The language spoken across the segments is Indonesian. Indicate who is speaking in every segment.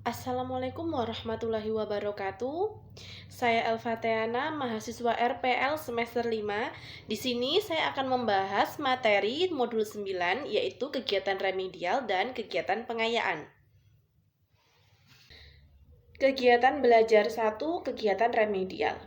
Speaker 1: Assalamualaikum warahmatullahi wabarakatuh. Saya Elvateana, mahasiswa RPL semester 5. Di sini saya akan membahas materi modul 9 yaitu kegiatan remedial dan kegiatan pengayaan. Kegiatan belajar 1, kegiatan remedial.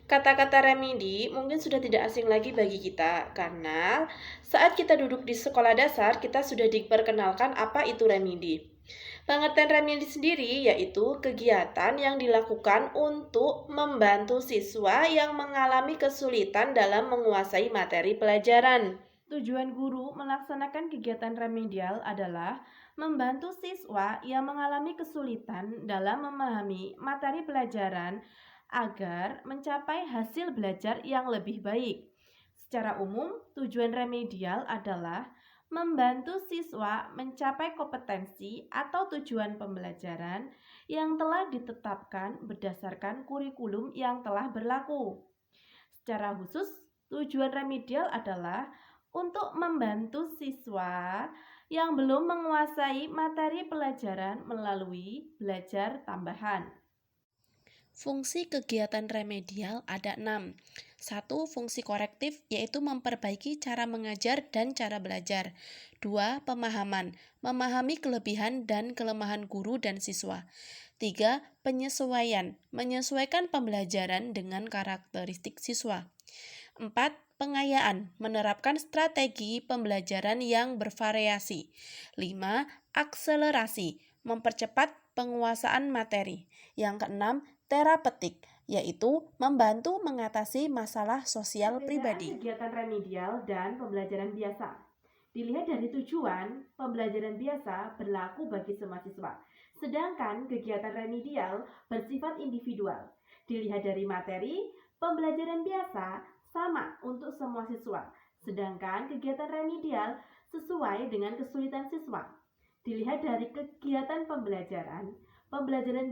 Speaker 1: Kata-kata remedi mungkin sudah tidak asing lagi bagi kita karena saat kita duduk di sekolah dasar kita sudah diperkenalkan apa itu remedi. Pengertian remedi sendiri yaitu kegiatan yang dilakukan untuk membantu siswa yang mengalami kesulitan dalam menguasai materi pelajaran. Tujuan guru melaksanakan kegiatan remedial adalah membantu siswa yang mengalami kesulitan dalam memahami materi pelajaran agar mencapai hasil belajar yang lebih baik. Secara umum, tujuan remedial adalah membantu siswa mencapai kompetensi atau tujuan pembelajaran yang telah ditetapkan berdasarkan kurikulum yang telah berlaku. Secara khusus, tujuan remedial adalah untuk membantu siswa yang belum menguasai materi pelajaran melalui belajar tambahan. Fungsi kegiatan remedial ada 6. 1. Fungsi korektif, yaitu memperbaiki cara mengajar dan cara belajar. 2. Pemahaman, memahami kelebihan dan kelemahan guru dan siswa. 3. Penyesuaian, menyesuaikan pembelajaran dengan karakteristik siswa. 4. Pengayaan, menerapkan strategi pembelajaran yang bervariasi. 5. Akselerasi, mempercepat penguasaan materi. Yang keenam, terapeutik, yaitu membantu mengatasi masalah sosial pribadi. Kegiatan remedial dan pembelajaran biasa. Dilihat dari tujuan, pembelajaran biasa berlaku bagi semua siswa, sedangkan kegiatan remedial bersifat individual. Dilihat dari materi, pembelajaran biasa sama untuk semua siswa, sedangkan kegiatan remedial sesuai dengan kesulitan siswa. Dilihat dari kegiatan pembelajaran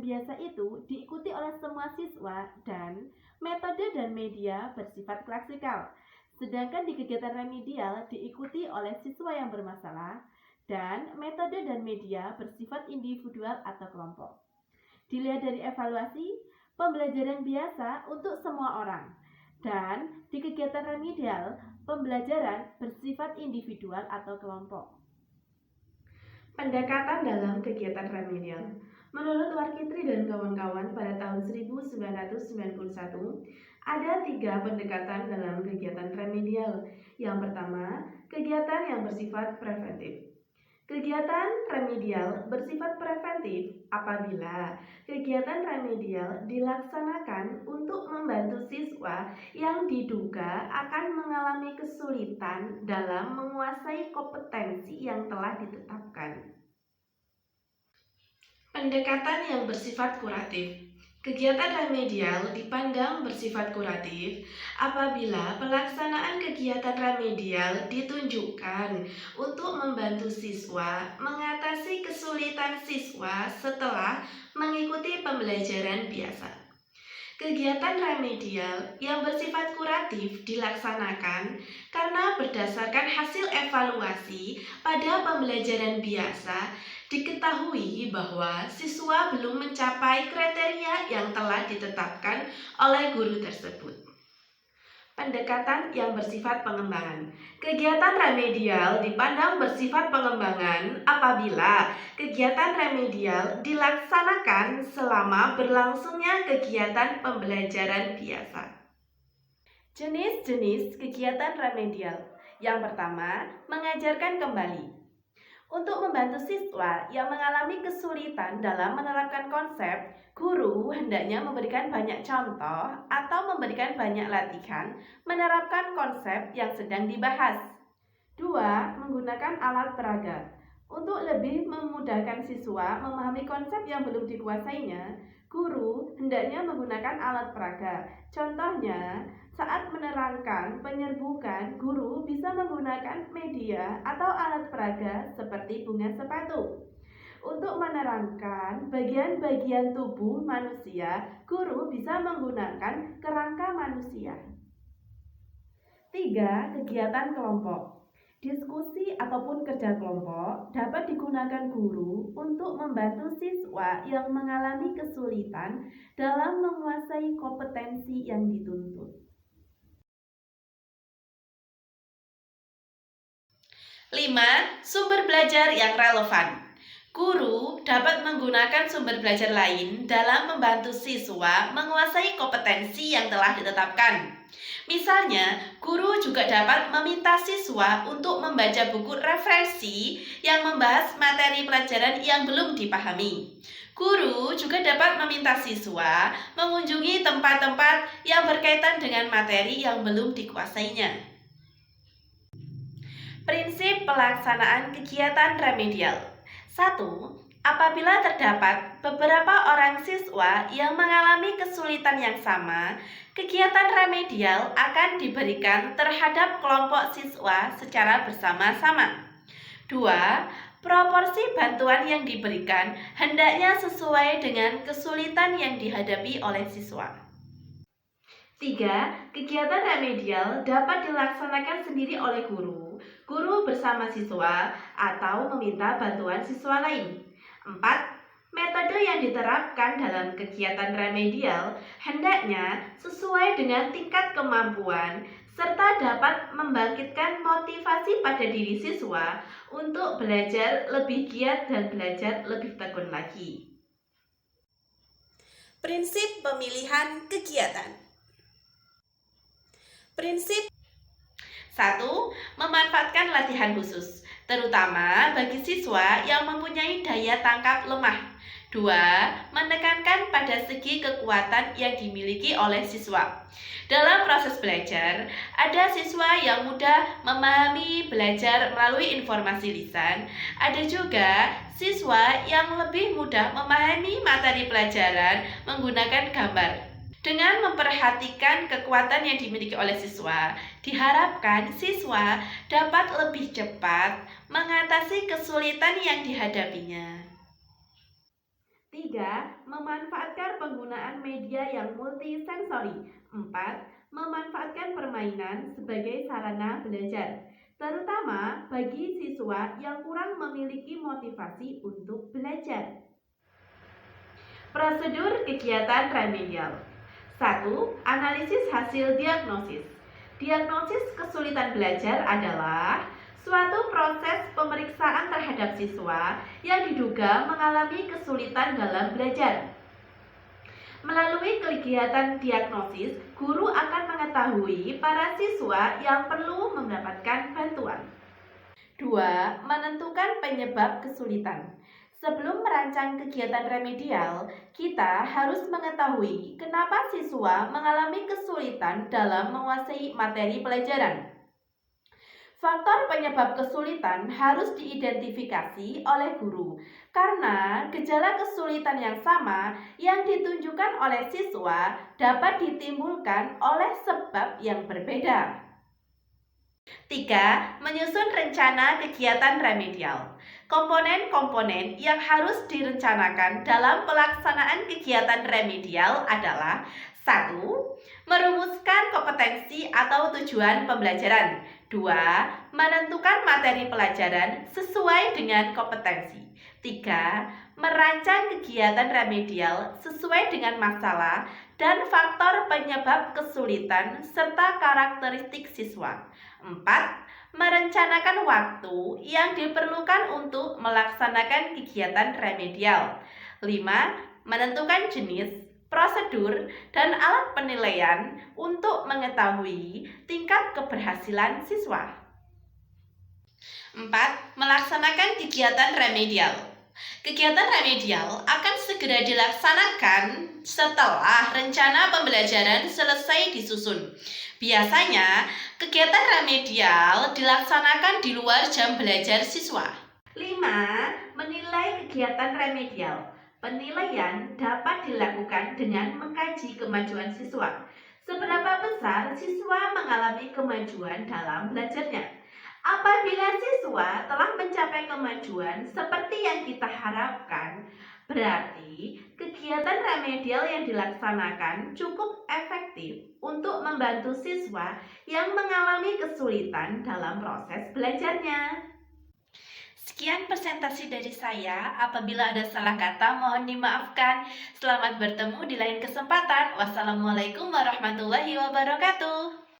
Speaker 1: biasa itu diikuti oleh semua siswa dan metode dan media bersifat klasikal. Sedangkan di kegiatan remedial diikuti oleh siswa yang bermasalah dan metode dan media bersifat individual atau kelompok. Dilihat dari evaluasi, pembelajaran biasa untuk semua orang. Dan di kegiatan remedial, pembelajaran bersifat individual atau kelompok. Pendekatan dalam kegiatan remedial. Menurut Warkitri dan kawan-kawan pada tahun 1991, ada 3 pendekatan dalam kegiatan remedial. Yang pertama, kegiatan yang bersifat preventif. Kegiatan remedial bersifat preventif apabila kegiatan remedial dilaksanakan untuk membantu siswa yang diduga akan mengalami kesulitan dalam menguasai kompetensi yang telah ditetapkan. Pendekatan yang bersifat kuratif. Kegiatan remedial dipandang bersifat kuratif apabila pelaksanaan kegiatan remedial ditunjukkan untuk membantu siswa mengatasi kesulitan siswa setelah mengikuti pembelajaran biasa. Kegiatan remedial yang bersifat kuratif dilaksanakan karena berdasarkan hasil evaluasi pada pembelajaran biasa diketahui bahwa siswa belum mencapai kriteria yang telah ditetapkan oleh guru tersebut. Pendekatan yang bersifat pengembangan. Kegiatan remedial dipandang bersifat pengembangan apabila kegiatan remedial dilaksanakan selama berlangsungnya kegiatan pembelajaran biasa. Jenis-jenis kegiatan remedial. Yang pertama, mengajarkan kembali. Untuk membantu siswa yang mengalami kesulitan dalam menerapkan konsep, guru hendaknya memberikan banyak contoh atau memberikan banyak latihan menerapkan konsep yang sedang dibahas. 2. Menggunakan alat peraga. Untuk lebih memudahkan siswa memahami konsep yang belum dikuasainya, guru hendaknya menggunakan alat peraga. Contohnya, saat menerangkan penyerbukan, guru bisa menggunakan media atau alat peraga seperti bunga sepatu. Untuk menerangkan bagian-bagian tubuh manusia, guru bisa menggunakan kerangka manusia. 3. Kegiatan kelompok. Diskusi ataupun kerja kelompok dapat digunakan guru untuk membantu siswa yang mengalami kesulitan dalam menguasai kompetensi yang dituntut. 5. Sumber belajar yang relevan. Guru dapat menggunakan sumber belajar lain dalam membantu siswa menguasai kompetensi yang telah ditetapkan. Misalnya, guru juga dapat meminta siswa untuk membaca buku referensi yang membahas materi pelajaran yang belum dipahami. Guru juga dapat meminta siswa mengunjungi tempat-tempat yang berkaitan dengan materi yang belum dikuasainya. Prinsip pelaksanaan kegiatan remedial. 1. Apabila terdapat beberapa orang siswa yang mengalami kesulitan yang sama, kegiatan remedial akan diberikan terhadap kelompok siswa secara bersama-sama. 2. Proporsi bantuan yang diberikan hendaknya sesuai dengan kesulitan yang dihadapi oleh siswa. 3. Kegiatan remedial dapat dilaksanakan sendiri oleh guru bersama siswa, atau meminta bantuan siswa lain. 4. Metode yang diterapkan dalam kegiatan remedial hendaknya sesuai dengan tingkat kemampuan serta dapat membangkitkan motivasi pada diri siswa untuk belajar lebih giat dan belajar lebih tekun lagi. Prinsip pemilihan kegiatan. Prinsip 1. Memanfaatkan latihan khusus, terutama bagi siswa yang mempunyai daya tangkap lemah. 2. Menekankan pada segi kekuatan yang dimiliki oleh siswa. Dalam proses belajar, ada siswa yang mudah memahami belajar melalui informasi lisan, ada juga siswa yang lebih mudah memahami materi pelajaran menggunakan gambar. Dengan memperhatikan kekuatan yang dimiliki oleh siswa, diharapkan siswa dapat lebih cepat mengatasi kesulitan yang dihadapinya. 3. Memanfaatkan penggunaan media yang multisensori. 4. Memanfaatkan permainan sebagai sarana belajar, terutama bagi siswa yang kurang memiliki motivasi untuk belajar. Prosedur kegiatan remedial. 1. Analisis hasil diagnosis. Diagnosis kesulitan belajar adalah suatu proses pemeriksaan terhadap siswa yang diduga mengalami kesulitan dalam belajar. Melalui kegiatan diagnosis, guru akan mengetahui para siswa yang perlu mendapatkan bantuan. 2. Menentukan penyebab kesulitan. Sebelum merancang kegiatan remedial, kita harus mengetahui kenapa siswa mengalami kesulitan dalam menguasai materi pelajaran. Faktor penyebab kesulitan harus diidentifikasi oleh guru, karena gejala kesulitan yang sama yang ditunjukkan oleh siswa dapat ditimbulkan oleh sebab yang berbeda. 3. Menyusun rencana kegiatan remedial. Komponen-komponen yang harus direncanakan dalam pelaksanaan kegiatan remedial adalah 1. Merumuskan kompetensi atau tujuan pembelajaran. 2. Menentukan materi pelajaran sesuai dengan kompetensi. 3. Merancang kegiatan remedial sesuai dengan masalah dan faktor penyebab kesulitan serta karakteristik siswa. 4. Merencanakan waktu yang diperlukan untuk melaksanakan kegiatan remedial. 5. Menentukan jenis, prosedur, dan alat penilaian untuk mengetahui tingkat keberhasilan siswa. 4. Melaksanakan kegiatan remedial. Kegiatan remedial akan segera dilaksanakan setelah rencana pembelajaran selesai disusun. Biasanya, kegiatan remedial dilaksanakan di luar jam belajar siswa. 5. Menilai kegiatan remedial. Penilaian dapat dilakukan dengan mengkaji kemajuan siswa. Seberapa besar siswa mengalami kemajuan dalam belajarnya? Apabila siswa telah mencapai kemajuan seperti yang kita harapkan, berarti kegiatan kegiatan remedial yang dilaksanakan cukup efektif untuk membantu siswa yang mengalami kesulitan dalam proses belajarnya. Sekian presentasi dari saya. Apabila ada salah kata, mohon dimaafkan. Selamat bertemu di lain kesempatan. Wassalamualaikum warahmatullahi wabarakatuh.